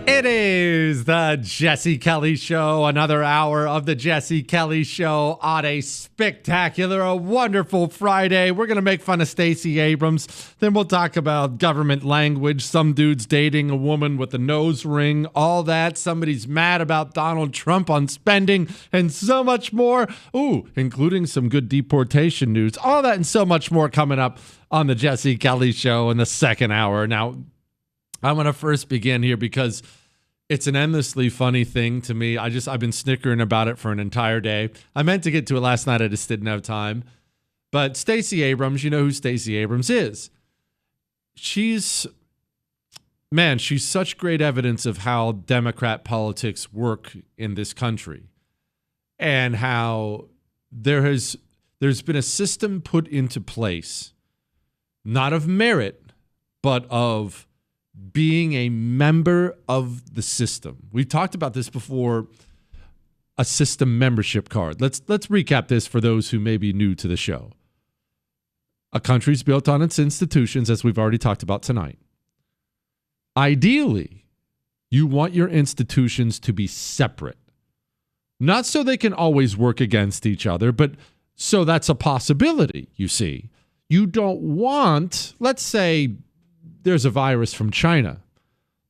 It is the Jesse Kelly Show, another hour of the Jesse Kelly Show on a spectacular, a wonderful Friday. We're going to make fun of Stacey Abrams. Then we'll talk about government language, some dude's dating a woman with a nose ring, all that. Somebody's mad about Donald Trump on spending, and so much more. Ooh, including some good deportation news. All that and so much more coming up on the Jesse Kelly Show in the second hour. Now, I want to first begin here because it's an endlessly funny thing to me. I've been snickering about it for an entire day. I meant to get to it last night. I just didn't have time. But Stacey Abrams, you know who Stacey Abrams is. She's such great evidence of how Democrat politics work in this country and how there's been a system put into place, not of merit, but of being a member of the system. We've talked about this before, a system membership card. Let's recap this for those who may be new to the show. A country's built on its institutions, as we've already talked about tonight. Ideally, you want your institutions to be separate. Not so they can always work against each other, but so that's a possibility, you see. You don't want, let's say, there's a virus from China.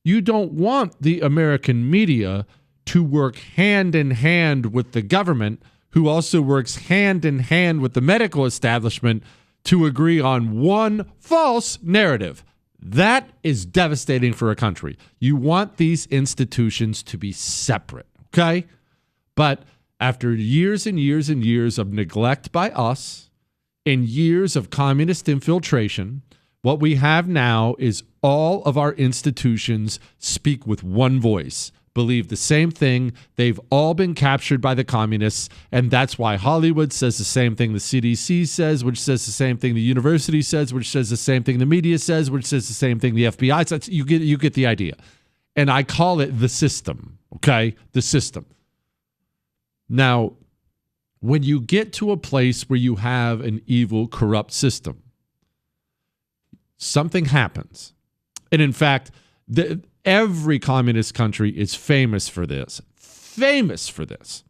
You don't want the American media to work hand in hand with the government, who also works hand in hand with the medical establishment, to agree on one false narrative. That is devastating for a country. You want these institutions to be separate, okay? But after years and years and years of neglect by us and years of communist infiltration, what we have now is all of our institutions speak with one voice, believe the same thing. They've all been captured by the communists, and that's why Hollywood says the same thing the CDC says, which says the same thing the university says, which says the same thing the media says, which says the same thing the FBI says. You get the idea. And I call it the system, okay? The system. Now, when you get to a place where you have an evil, corrupt system, something happens. And in fact, every communist country is famous for this. Famous for this.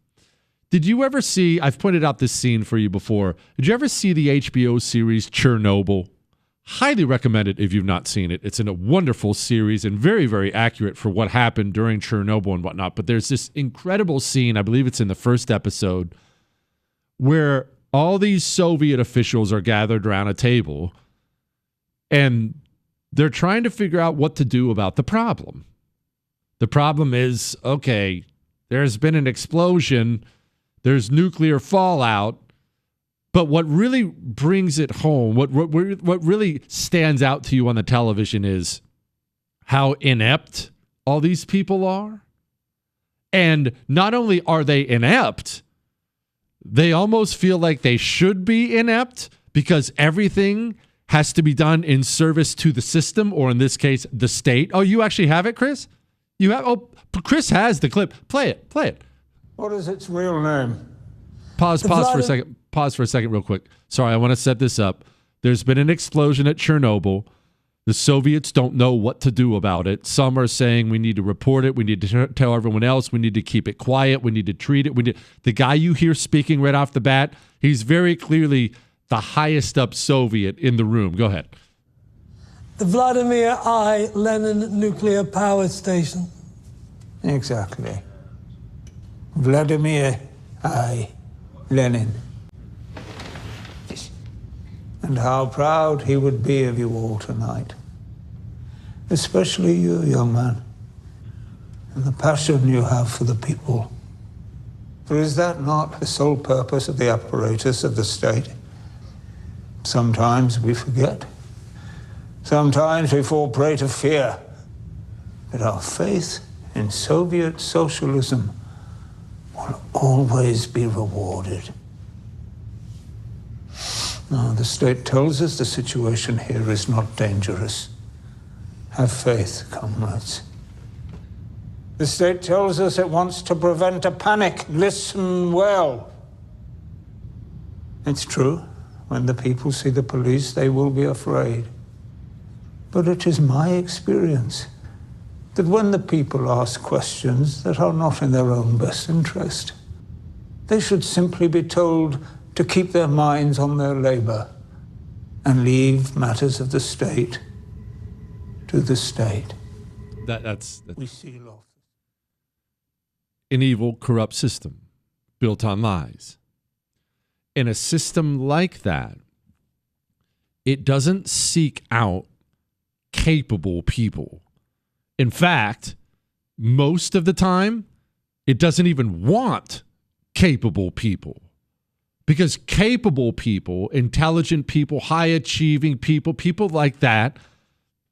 Did you ever see, I've pointed out this scene for you before, did you ever see the HBO series Chernobyl? Highly recommend it if you've not seen it. It's a wonderful series and very, very accurate for what happened during Chernobyl and whatnot. But there's this incredible scene, I believe it's in the first episode, where all these Soviet officials are gathered around a table and they're trying to figure out what to do about the problem. The problem is, okay, there's been an explosion, there's nuclear fallout, but what really brings it home, what really stands out to you on the television is how inept all these people are. And not only are they inept, they almost feel like they should be inept because everything has to be done in service to the system, or in this case, the state. Oh, you actually have it, Chris? You have? Oh, Chris has the clip. Play it. What is its real name? Pause for a second. Pause for a second real quick. Sorry, I want to set this up. There's been an explosion at Chernobyl. The Soviets don't know what to do about it. Some are saying we need to report it. We need to tell everyone else. We need to keep it quiet. We need to treat it. The guy you hear speaking right off the bat, he's very clearly the highest up Soviet in the room. Go ahead. The Vladimir I. Lenin Nuclear Power Station. Exactly. Vladimir I. Lenin. And how proud he would be of you all tonight. Especially you, young man. And the passion you have for the people. For is that not the sole purpose of the apparatus of the state? Sometimes we forget. Sometimes we fall prey to fear. But our faith in Soviet socialism will always be rewarded. Now, the state tells us the situation here is not dangerous. Have faith, comrades. The state tells us it wants to prevent a panic. Listen well. It's true. When the people see the police, they will be afraid. But it is my experience that when the people ask questions that are not in their own best interest, they should simply be told to keep their minds on their labor and leave matters of the state to the state. That's We seal off an evil, corrupt system built on lies. In a system like that, it doesn't seek out capable people. In fact, most of the time, it doesn't even want capable people. Because capable people, intelligent people, high-achieving people, people like that,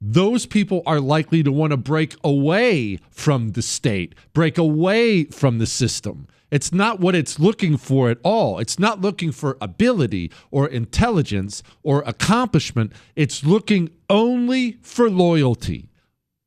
those people are likely to want to break away from the state, break away from the system. It's not what it's looking for at all. It's not looking for ability or intelligence or accomplishment. It's looking only for loyalty.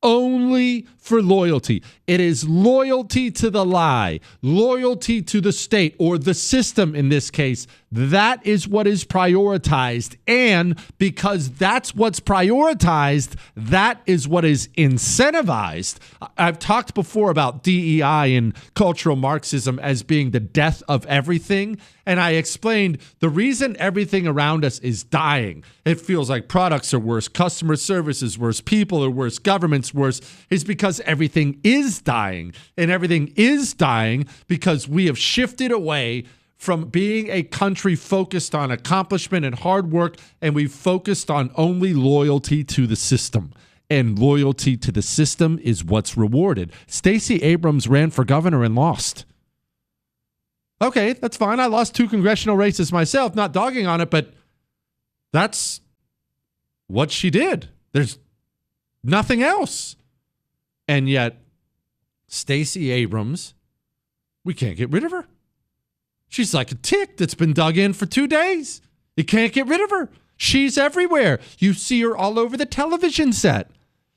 Only for loyalty. It is loyalty to the lie, loyalty to the state or the system in this case. That is what is prioritized. And because that's what's prioritized, that is what is incentivized. I've talked before about DEI and cultural Marxism as being the death of everything. And I explained the reason everything around us is dying. It feels like products are worse, customer service is worse, people are worse, government's worse, is because everything is dying. And everything is dying because we have shifted away from being a country focused on accomplishment and hard work, and we've focused on only loyalty to the system. And loyalty to the system is what's rewarded. Stacey Abrams ran for governor and lost. Okay, that's fine. I lost 2 congressional races myself, not dogging on it, but that's what she did. There's nothing else. And yet, Stacey Abrams, we can't get rid of her. She's like a tick that's been dug in for 2 days. You can't get rid of her. She's everywhere. You see her all over the television set.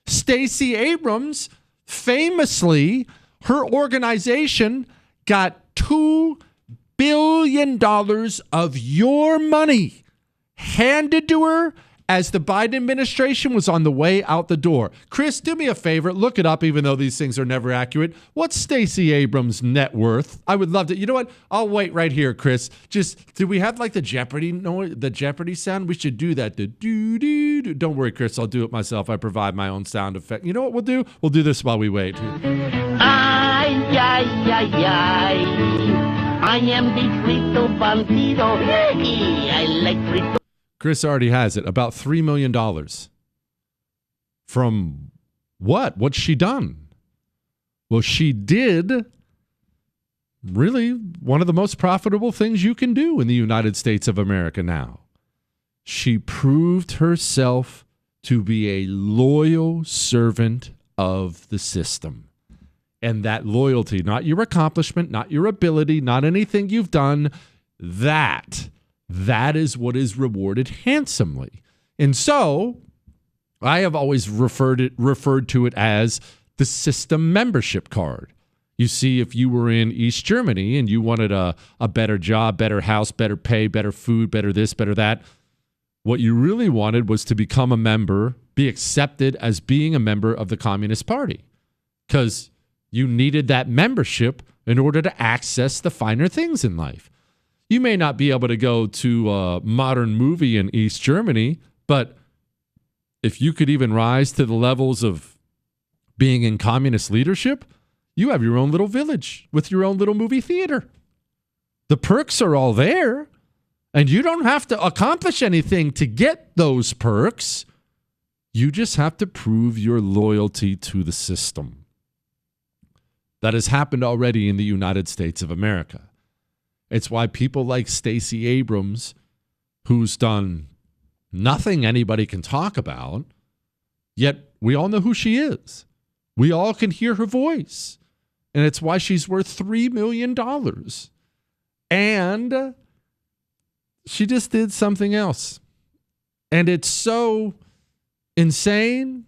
Stacey Abrams, famously, her organization got $2 billion of your money handed to her as the Biden administration was on the way out the door. Chris, do me a favor. Look it up, even though these things are never accurate. What's Stacey Abrams' net worth? I would love to. You know what? I'll wait right here, Chris. Just, do we have like the Jeopardy sound? We should do that. The doo-doo-doo. Don't worry, Chris. I'll do it myself. I provide my own sound effect. You know what we'll do? We'll do this while we wait. Ay, ay, ay, ay. I am the frito bandido. I like frito. Chris already has it. About $3 million. From what? What's she done? Well, she did really one of the most profitable things you can do in the United States of America now. She proved herself to be a loyal servant of the system. And that loyalty, not your accomplishment, not your ability, not anything you've done, that is what is rewarded handsomely. And so I have always referred to it as the system membership card. You see, if you were in East Germany and you wanted a better job, better house, better pay, better food, better this, better that, what you really wanted was to become a member, be accepted as being a member of the Communist Party, because you needed that membership in order to access the finer things in life. You may not be able to go to a modern movie in East Germany, but if you could even rise to the levels of being in communist leadership, you have your own little village with your own little movie theater. The perks are all there, and you don't have to accomplish anything to get those perks. You just have to prove your loyalty to the system. That has happened already in the United States of America. It's why people like Stacey Abrams, who's done nothing anybody can talk about, yet we all know who she is. We all can hear her voice. And it's why she's worth $3 million. And she just did something else. And it's so insane,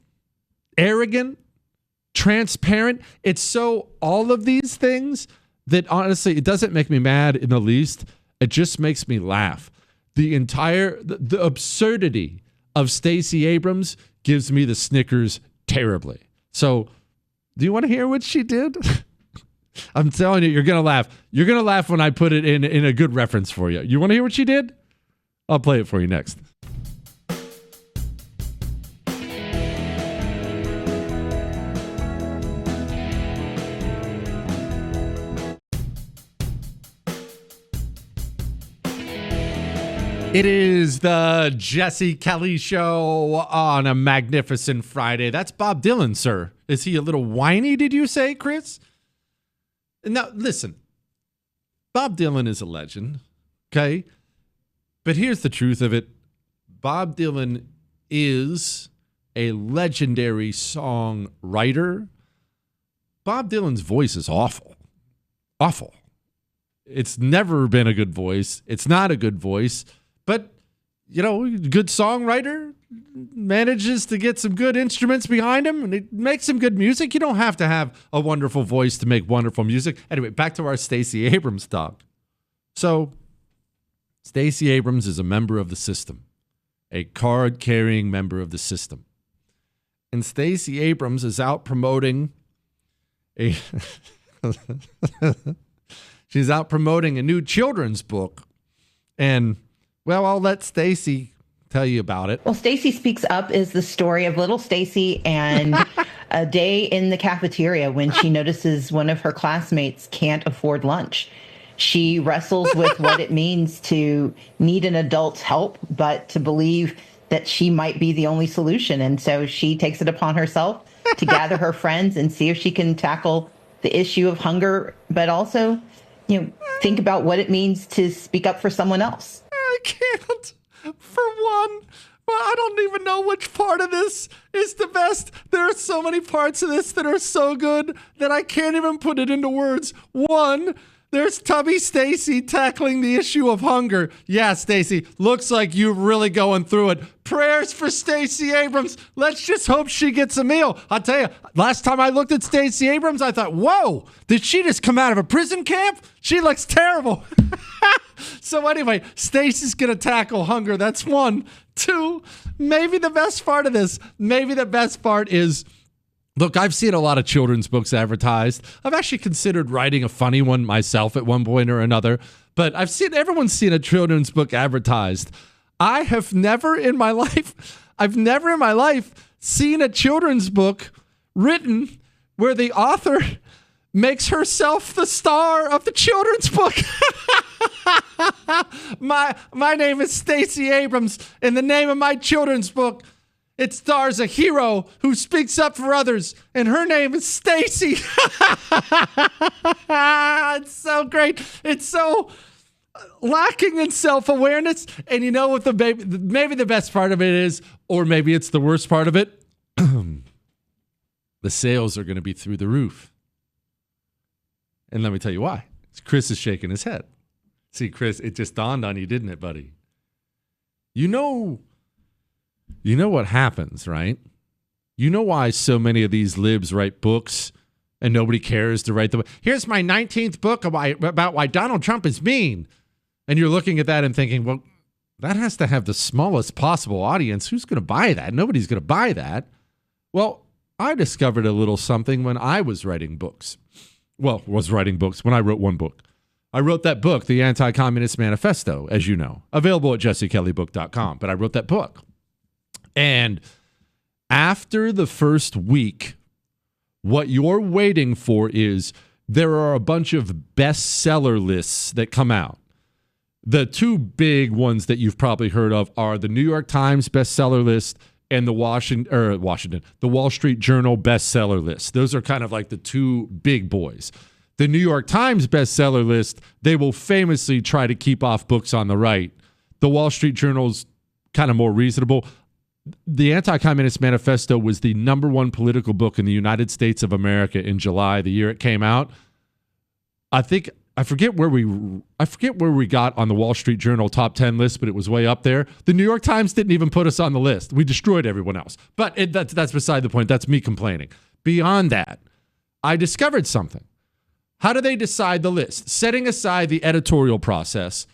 arrogant, transparent. It's so all of these things that honestly, it doesn't make me mad in the least. It just makes me laugh. The absurdity of Stacey Abrams gives me the snickers terribly. So Do you want to hear what she did? I'm telling you, you're going to laugh. You're going to laugh when I put it in a good reference for you. You want to hear what she did? I'll play it for you next. It is the Jesse Kelly Show on a magnificent Friday. That's Bob Dylan, sir. Is he a little whiny, did you say, Chris? Now, listen. Bob Dylan is a legend, okay? But here's the truth of it. Bob Dylan is a legendary songwriter. Bob Dylan's voice is awful. Awful. It's never been a good voice. It's not a good voice. But, you know, good songwriter, manages to get some good instruments behind him, and it makes some good music. You don't have to have a wonderful voice to make wonderful music. Anyway, back to our Stacey Abrams talk. So, Stacey Abrams is a member of the system, a card-carrying member of the system. And Stacey Abrams is out promoting she's out promoting a new children's book. And well, I'll let Stacy tell you about it. Well, Stacy Speaks Up is the story of little Stacy and a day in the cafeteria when she notices one of her classmates can't afford lunch. She wrestles with what it means to need an adult's help, but to believe that she might be the only solution. And so she takes it upon herself to gather her friends and see if she can tackle the issue of hunger, but also, think about what it means to speak up for someone else. I can't. For one, well, I don't even know which part of this is the best. There are so many parts of this that are so good that I can't even put it into words. One, there's Tubby Stacy tackling the issue of hunger. Yeah, Stacy, looks like you're really going through it. Prayers for Stacey Abrams. Let's just hope she gets a meal. I'll tell you, last time I looked at Stacey Abrams, I thought, whoa, did she just come out of a prison camp? She looks terrible. So anyway, Stacey's going to tackle hunger. That's one. Two, maybe the best part of this, is, look, I've seen a lot of children's books advertised. I've actually considered writing a funny one myself at one point or another, but everyone's seen a children's book advertised. I've never in my life seen a children's book written where the author makes herself the star of the children's book. My name is Stacey Abrams, and the name of my children's book, it stars a hero who speaks up for others, and her name is Stacy. It's so great. It's so lacking in self-awareness. And you know what maybe the best part of it is, or maybe it's the worst part of it? The sales are going to be through the roof. And let me tell you why. Chris is shaking his head. See, Chris, it just dawned on you, didn't it, buddy? You know what happens, right? You know why so many of these libs write books and nobody cares to write them. Here's my 19th book about why Donald Trump is mean. And you're looking at that and thinking, well, that has to have the smallest possible audience. Who's going to buy that? Nobody's going to buy that. Well, I discovered a little something when I was writing books. Well, when I wrote one book. I wrote that book, The Anti-Communist Manifesto, as you know, available at jessekellybook.com. But I wrote that book. And after the first week, what you're waiting for is there are a bunch of bestseller lists that come out. The two big ones that you've probably heard of are the New York Times bestseller list and the Wall Street Journal bestseller list. Those are kind of like the two big boys. The New York Times bestseller list, they will famously try to keep off books on the right. The Wall Street Journal's kind of more reasonable. The Anti-Communist Manifesto was the number one political book in the United States of America in July, the year it came out. I forget where we got on the Wall Street Journal top 10 list, but it was way up there. The New York Times didn't even put us on the list. We destroyed everyone else. But that's beside the point. That's me complaining. Beyond that, I discovered something. How do they decide the list? Setting aside the editorial process,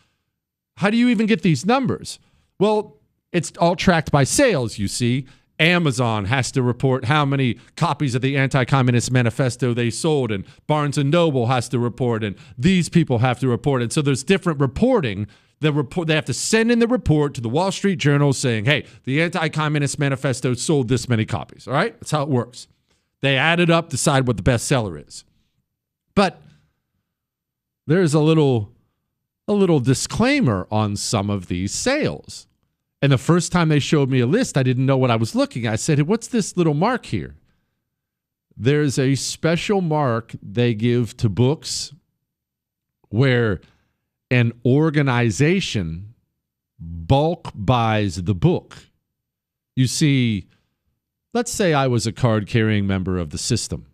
how do you even get these numbers? Well, it's all tracked by sales, you see. Amazon has to report how many copies of the Anti-Communist Manifesto they sold, and Barnes & Noble has to report, and these people have to report. And so there's different reporting. They have to send in the report to the Wall Street Journal saying, hey, the Anti-Communist Manifesto sold this many copies. All right? That's how it works. They add it up, decide what the bestseller is. But there's a little disclaimer on some of these sales. And the first time they showed me a list, I didn't know what I was looking at. I said, hey, what's this little mark here? There's a special mark they give to books where an organization bulk buys the book. You see, let's say I was a card-carrying member of the system,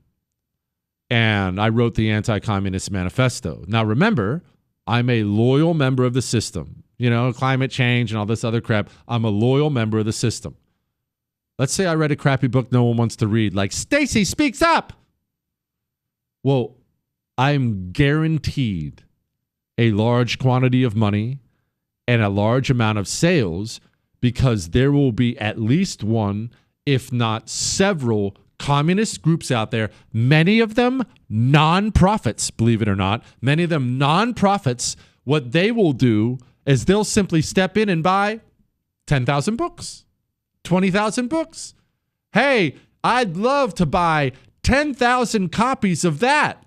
and I wrote the Anti-Communist Manifesto. Now, remember, I'm a loyal member of the system. You know, climate change and all this other crap. I'm a loyal member of the system. Let's say I read a crappy book no one wants to read, like Stacy Speaks Up. Well, I'm guaranteed a large quantity of money and a large amount of sales because there will be at least one, if not several, communist groups out there, many of them non-profits, believe it or not, many of them non-profits. What they will do is they'll simply step in and buy 10,000 books, 20,000 books. Hey, I'd love to buy 10,000 copies of that.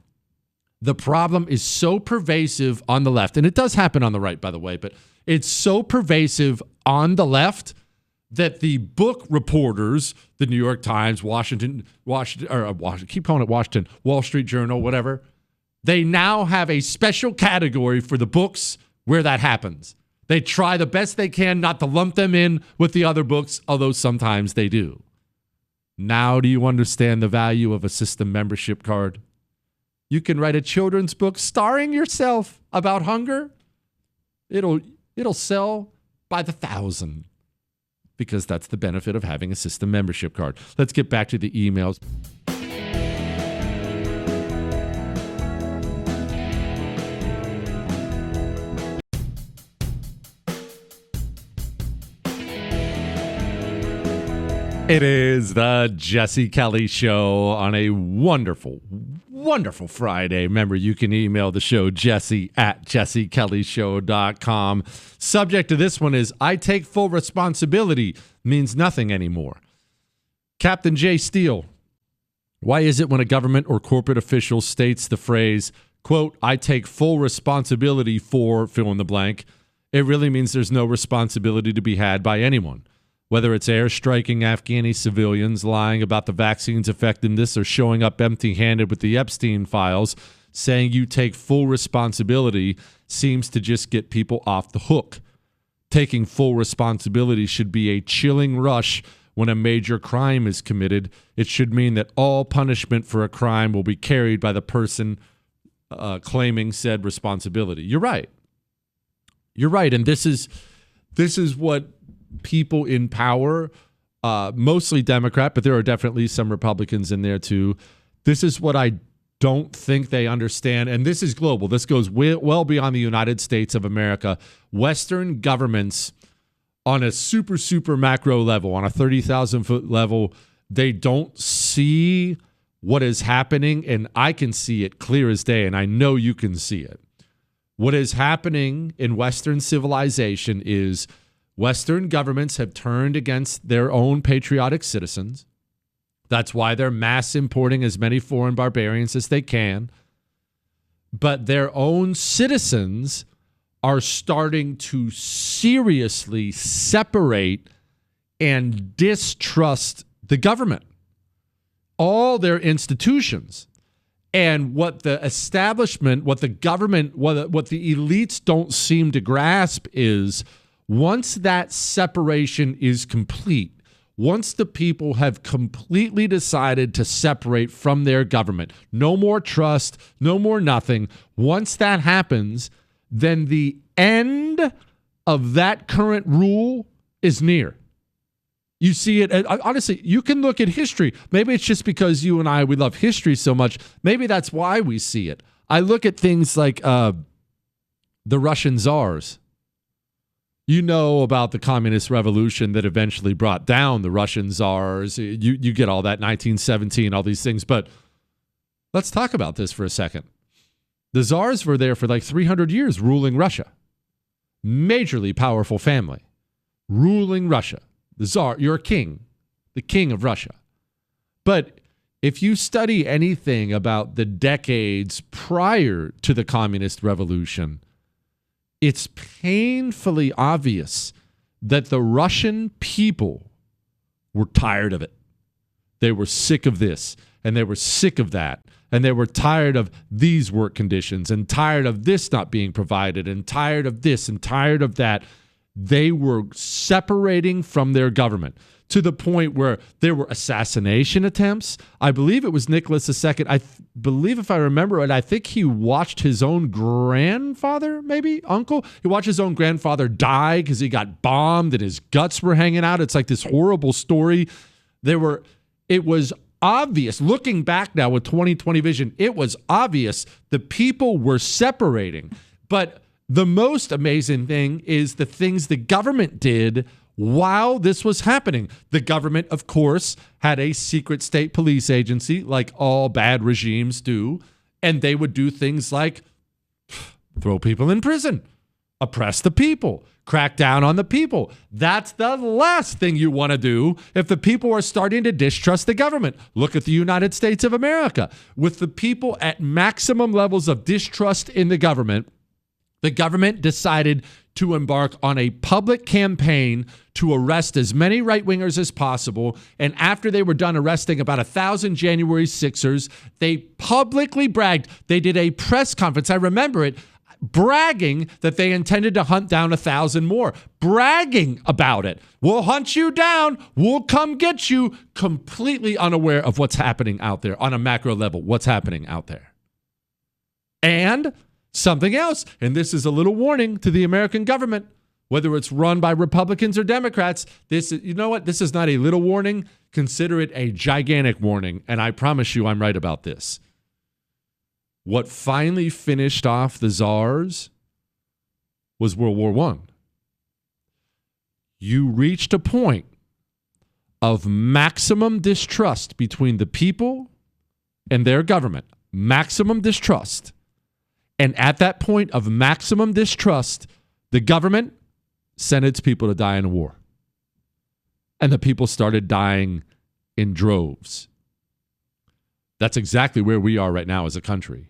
The problem is so pervasive on the left, and it does happen on the right, by the way, but it's so pervasive on the left that the book reporters, the New York Times, Washington, keep calling it Washington, Wall Street Journal, whatever, they now have a special category for the books where that happens. They try the best they can not to lump them in with the other books, although sometimes they do. Now do you understand the value of a system membership card? You can write a children's book starring yourself about hunger. It'll sell by the 1,000 because that's the benefit of having a system membership card. Let's get back to the emails. It is the Jesse Kelly Show on a wonderful, wonderful Friday. Remember, you can email the show, jesse@jessekellyshow.com. Subject to this one is, I take full responsibility means nothing anymore. Captain J. Steele, why is it when a government or corporate official states the phrase, quote, I take full responsibility for fill in the blank, it really means there's no responsibility to be had by anyone? Whether it's airstriking Afghani civilians, lying about the vaccine's effectiveness, or showing up empty-handed with the Epstein files, saying you take full responsibility seems to just get people off the hook. Taking full responsibility should be a chilling rush when a major crime is committed. It should mean that all punishment for a crime will be carried by the person claiming said responsibility. You're right. You're right, and this is what people in power, mostly Democrat, but there are definitely some Republicans in there too. This is what I don't think they understand, and this is global. This goes well beyond the United States of America. Western governments, on a super, super macro level, on a 30,000-foot level, they don't see what is happening, and I can see it clear as day, and I know you can see it. What is happening in Western civilization is Western governments have turned against their own patriotic citizens. That's why they're mass importing as many foreign barbarians as they can. But their own citizens are starting to seriously separate and distrust the government, all their institutions. And what the establishment, what the government, what the elites don't seem to grasp is, once that separation is complete, once the people have completely decided to separate from their government, no more trust, no more nothing, once that happens, then the end of that current rule is near. You see it, honestly, you can look at history. Maybe it's just because you and I, we love history so much. Maybe that's why we see it. I look at things like the Russian czars. You know about the communist revolution that eventually brought down the Russian czars. You get all that, 1917, all these things. But let's talk about this for a second. The czars were there for like 300 years ruling Russia. Majorly powerful family ruling Russia. The czar, you're a king, the king of Russia. But if you study anything about the decades prior to the communist revolution, it's painfully obvious that the Russian people were tired of it. They were sick of this, and they were sick of that, and they were tired of these work conditions, and tired of this not being provided, and tired of this, and tired of that. They were separating from their government to the point where there were assassination attempts. I believe it was Nicholas II. I believe, if I remember it, I think he watched his own grandfather, maybe uncle. He watched his own grandfather die because he got bombed and his guts were hanging out. It's like this horrible story. It was obvious, looking back now with 2020 vision, it was obvious the people were separating. But the most amazing thing is the things the government did while this was happening. The government, of course, had a secret state police agency, like all bad regimes do, and they would do things like throw people in prison, oppress the people, crack down on the people. That's the last thing you want to do if the people are starting to distrust the government. Look at the United States of America. With the people at maximum levels of distrust in the government decided to embark on a public campaign to arrest as many right-wingers as possible. And after they were done arresting about 1,000 January 6ers, they publicly bragged. They did a press conference. I remember it, bragging that they intended to hunt down 1,000 more, bragging about it. We'll hunt you down. We'll come get you. Completely unaware of what's happening out there on a macro level, what's happening out there. And something else, and this is a little warning to the American government, whether it's run by Republicans or Democrats, this is not a little warning. Consider it a gigantic warning, and I promise you I'm right about this. What finally finished off the czars was World War I. You reached a point of maximum distrust between the people and their government. Maximum distrust. And at that point of maximum distrust, the government sent its people to die in a war. And the people started dying in droves. That's exactly where we are right now as a country.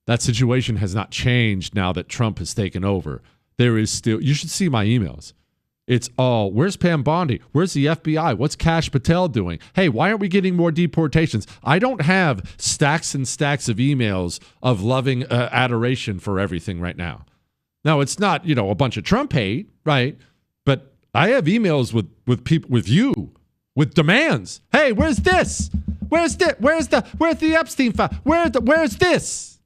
That situation has not changed now that Trump has taken over. There is still, you should see my emails. It's all, where's Pam Bondi? Where's the FBI? What's Kash Patel doing? Hey, why aren't we getting more deportations? I don't have stacks and stacks of emails of loving adoration for everything right now. Now, it's not, a bunch of Trump hate, right? But I have emails with people, with you, with demands. Hey, where's this? Where's the Epstein file? Where's this?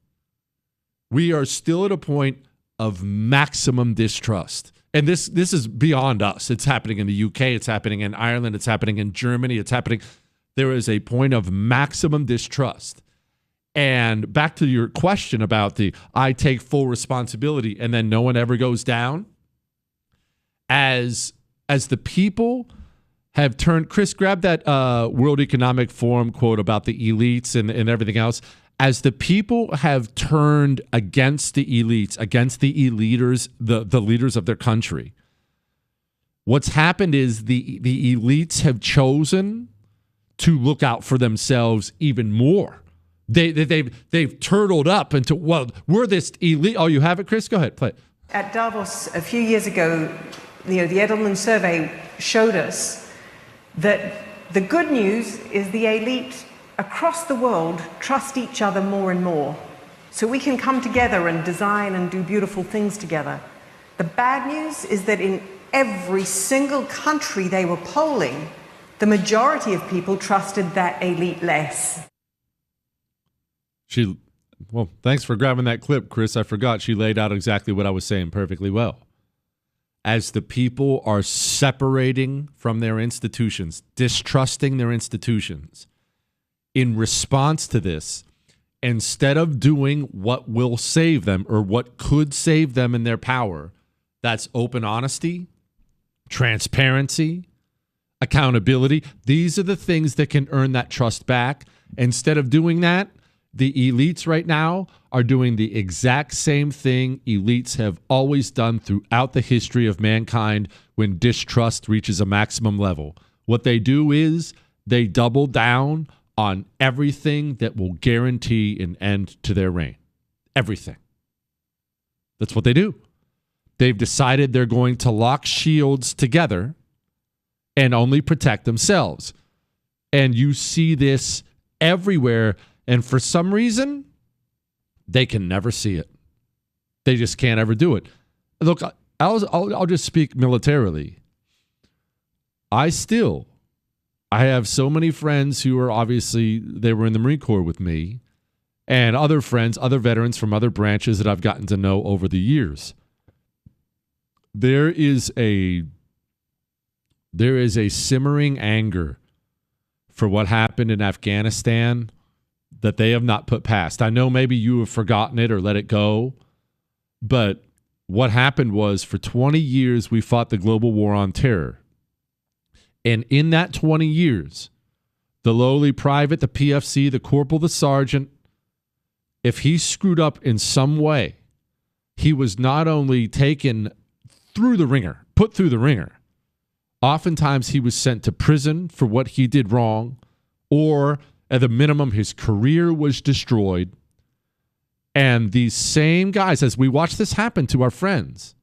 We are still at a point of maximum distrust. And this is beyond us. It's happening in the UK. It's happening in Ireland. It's happening in Germany. It's happening. There is a point of maximum distrust. And back to your question about I take full responsibility and then no one ever goes down. As the people have turned, Chris, grab that World Economic Forum quote about the elites and everything else. As the people have turned against the elites, against the leaders, the leaders of their country, what's happened is the elites have chosen to look out for themselves even more. They've turtled up into, well, we're this elite. Oh, you have it, Chris? Go ahead, play it. At Davos a few years ago, the Edelman survey showed us that the good news is the elite across the world trust each other more and more. So we can come together and design and do beautiful things together. The bad news is that in every single country they were polling, the majority of people trusted that elite less. Well, thanks for grabbing that clip, Chris. I forgot she laid out exactly what I was saying perfectly well. As the people are separating from their institutions, distrusting their institutions, in response to this, instead of doing what will save them or what could save them in their power, That's open honesty, transparency, accountability. These are the things that can earn that trust back. Instead of doing that, the elites right now are doing the exact same thing elites have always done throughout the history of mankind when distrust reaches a maximum level. What they do is they double down on everything that will guarantee an end to their reign. Everything. That's what they do. They've decided they're going to lock shields together and only protect themselves. And you see this everywhere. And for some reason, they can never see it. They just can't ever do it. Look, I'll just speak militarily. I have so many friends who are obviously, they were in the Marine Corps with me, and other friends, other veterans from other branches that I've gotten to know over the years. There is a simmering anger for what happened in Afghanistan that they have not put past. I know maybe you have forgotten it or let it go, but what happened was for 20 years we fought the global war on terror. And in that 20 years, the lowly private, the PFC, the corporal, the sergeant, if he screwed up in some way, he was not only taken through the ringer, put through the ringer, oftentimes he was sent to prison for what he did wrong, or at the minimum, his career was destroyed. And these same guys, as we watch this happen to our friends,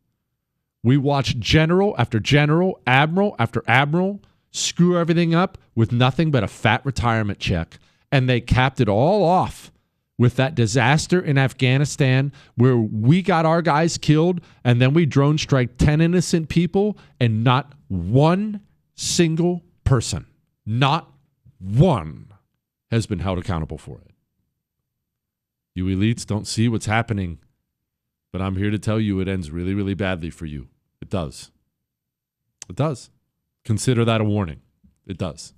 we watch general after general, admiral after admiral, screw everything up with nothing but a fat retirement check. And they capped it all off with that disaster in Afghanistan where we got our guys killed and then we drone strike 10 innocent people and not one single person, not one, has been held accountable for it. You elites don't see what's happening, but I'm here to tell you it ends really, really badly for you. It does. It does. Consider that a warning. It does.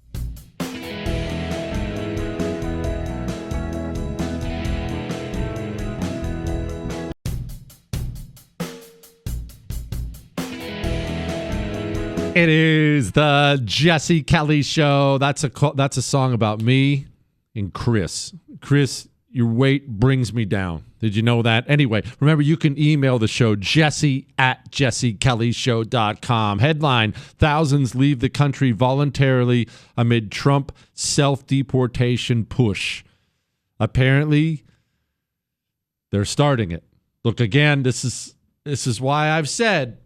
It is the Jesse Kelly Show. That's a song about me and Chris. Chris, your weight brings me down. Did you know that? Anyway, remember you can email the show, jesse@jessekellyshow.com. Headline, thousands leave the country voluntarily amid Trump self-deportation push. Apparently, they're starting it. Look, again, this is why I've said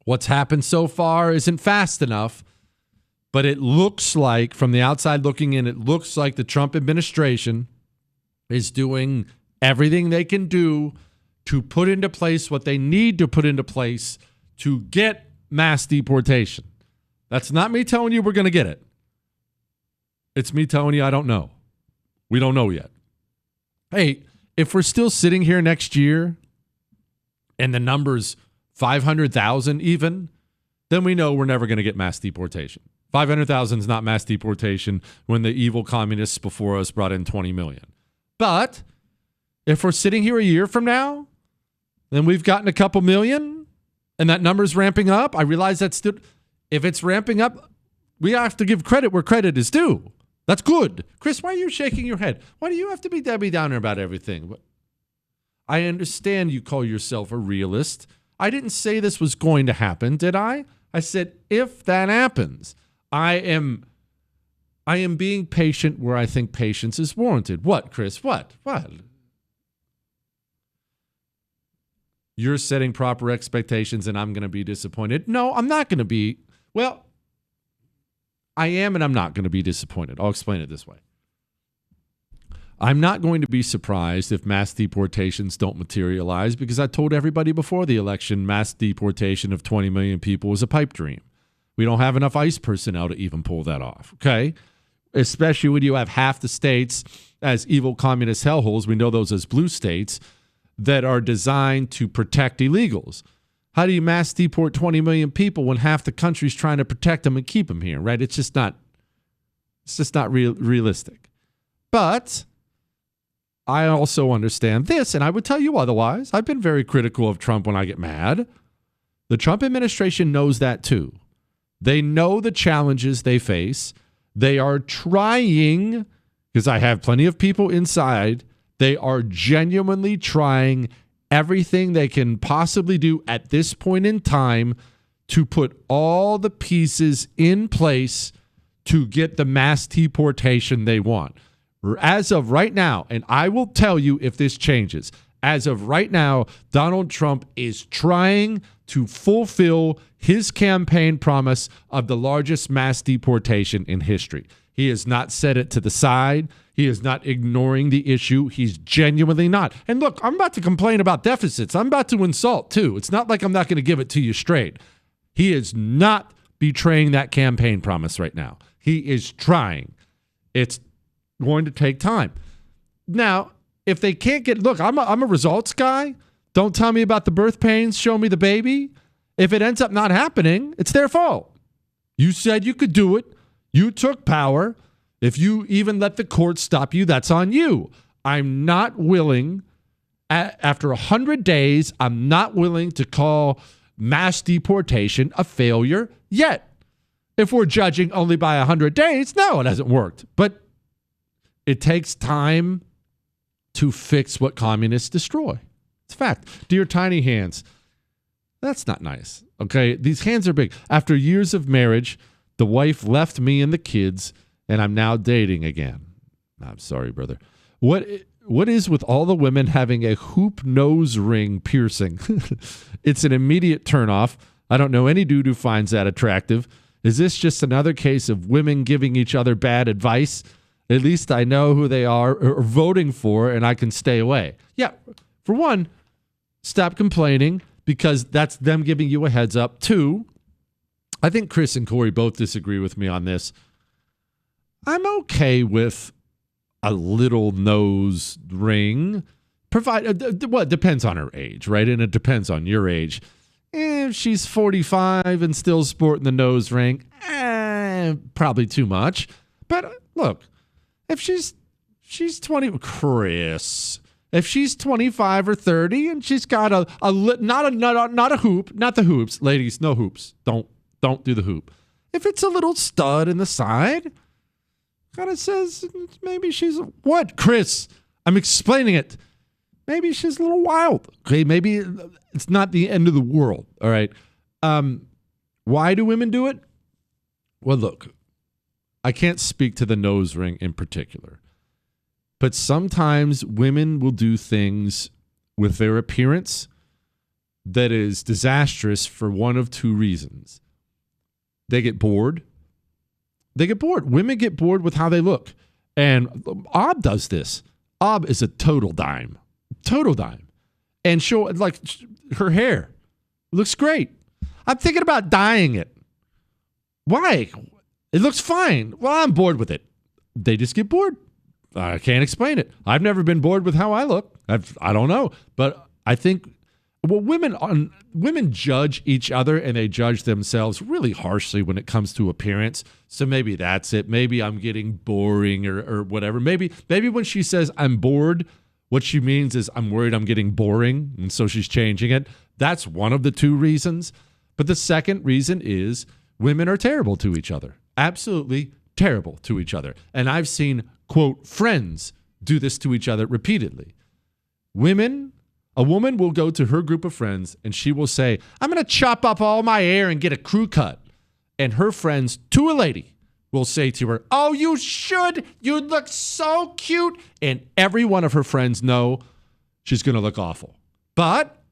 what's happened so far isn't fast enough, but it looks like, from the outside looking in, it looks like the Trump administration is doing everything they can do to put into place what they need to put into place to get mass deportation. That's not me telling you we're going to get it. It's me telling you I don't know. We don't know yet. Hey, if we're still sitting here next year and the number's 500,000 even, then we know we're never going to get mass deportation. 500,000 is not mass deportation when the evil communists before us brought in 20 million. But if we're sitting here a year from now, then we've gotten a couple million and that number's ramping up. I realize that's still, if it's ramping up, we have to give credit where credit is due. That's good. Chris, why are you shaking your head? Why do you have to be Debbie Downer about everything? I understand you call yourself a realist. I didn't say this was going to happen, did I? I said, if that happens, I am being patient where I think patience is warranted. What, Chris? What? You're setting proper expectations and I'm going to be disappointed. No, I'm not going to be. Well, I am and I'm not going to be disappointed. I'll explain it this way. I'm not going to be surprised if mass deportations don't materialize because I told everybody before the election mass deportation of 20 million people was a pipe dream. We don't have enough ICE personnel to even pull that off, okay? Especially when you have half the states as evil communist hellholes, we know those as blue states, that are designed to protect illegals. How do you mass deport 20 million people when half the country's trying to protect them and keep them here, right? It's just not realistic. But I also understand this, and I would tell you otherwise. I've been very critical of Trump when I get mad. The Trump administration knows that too. They know the challenges they face. They are trying, because I have plenty of people inside, they are genuinely trying everything they can possibly do at this point in time to put all the pieces in place to get the mass deportation they want. As of right now, and I will tell you if this changes, as of right now, Donald Trump is trying to fulfill his campaign promise of the largest mass deportation in history. He has not set it to the side. He is not ignoring the issue. He's genuinely not. And look, I'm about to complain about deficits. I'm about to insult too. It's not like I'm not going to give it to you straight. He is not betraying that campaign promise right now. He is trying. It's going to take time. Now, if they can't get, look, I'm a results guy. Don't tell me about the birth pains. Show me the baby. If it ends up not happening, it's their fault. You said you could do it. You took power. If you even let the court stop you, that's on you. I'm not willing, after 100 days, I'm not willing to call mass deportation a failure yet. If we're judging only by 100 days, no, it hasn't worked. But it takes time to fix what communists destroy. It's a fact. Dear tiny hands, that's not nice. Okay, these hands are big. After years of marriage, the wife left me and the kids, and I'm now dating again. I'm sorry, brother. What is with all the women having a hoop nose ring piercing? It's an immediate turnoff. I don't know any dude who finds that attractive. Is this just another case of women giving each other bad advice? At least I know who they are or voting for, and I can stay away. Yeah, for one, stop complaining because that's them giving you a heads up. Two, I think Chris and Corey both disagree with me on this. I'm okay with a little nose ring. Well, it depends on her age, right? And it depends on your age. If she's 45 and still sporting the nose ring, probably too much. But look, if she's 20, Chris, if she's 25 or 30 and she's got not a hoop, not the hoops, ladies, no hoops. Don't do the hoop. If it's a little stud in the side, kind of says maybe she's what, Chris? I'm explaining it. Maybe she's a little wild. Okay, maybe it's not the end of the world. All right. Why do women do it? Well, look, I can't speak to the nose ring in particular, but sometimes women will do things with their appearance that is disastrous for one of two reasons. They get bored. Women get bored with how they look. And Ob does this. Ob is a total dime. And her hair looks great. I'm thinking about dyeing it. Why? It looks fine. Well, I'm bored with it. They just get bored. I can't explain it. I've never been bored with how I look. I don't know. But I think women judge each other and they judge themselves really harshly when it comes to appearance. So maybe that's it. Maybe I'm getting boring or whatever. Maybe when she says I'm bored, what she means is I'm worried I'm getting boring, and so she's changing it. That's one of the two reasons. But the second reason is women are terrible to each other. Absolutely terrible to each other. And I've seen, quote, friends do this to each other repeatedly. A woman will go to her group of friends and she will say, I'm going to chop up all my hair and get a crew cut. And her friends, to a lady, will say to her, oh, you should. You look so cute. And every one of her friends know she's going to look awful. But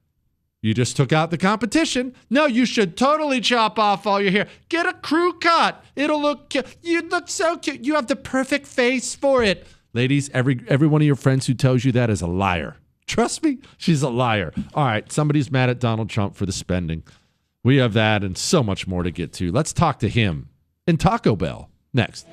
you just took out the competition. No, you should totally chop off all your hair. Get a crew cut. It'll look cute. You look so cute. You have the perfect face for it. Ladies, every one of your friends who tells you that is a liar. Trust me, she's a liar. All right, somebody's mad at Donald Trump for the spending. We have that and so much more to get to. Let's talk to him in Taco Bell next.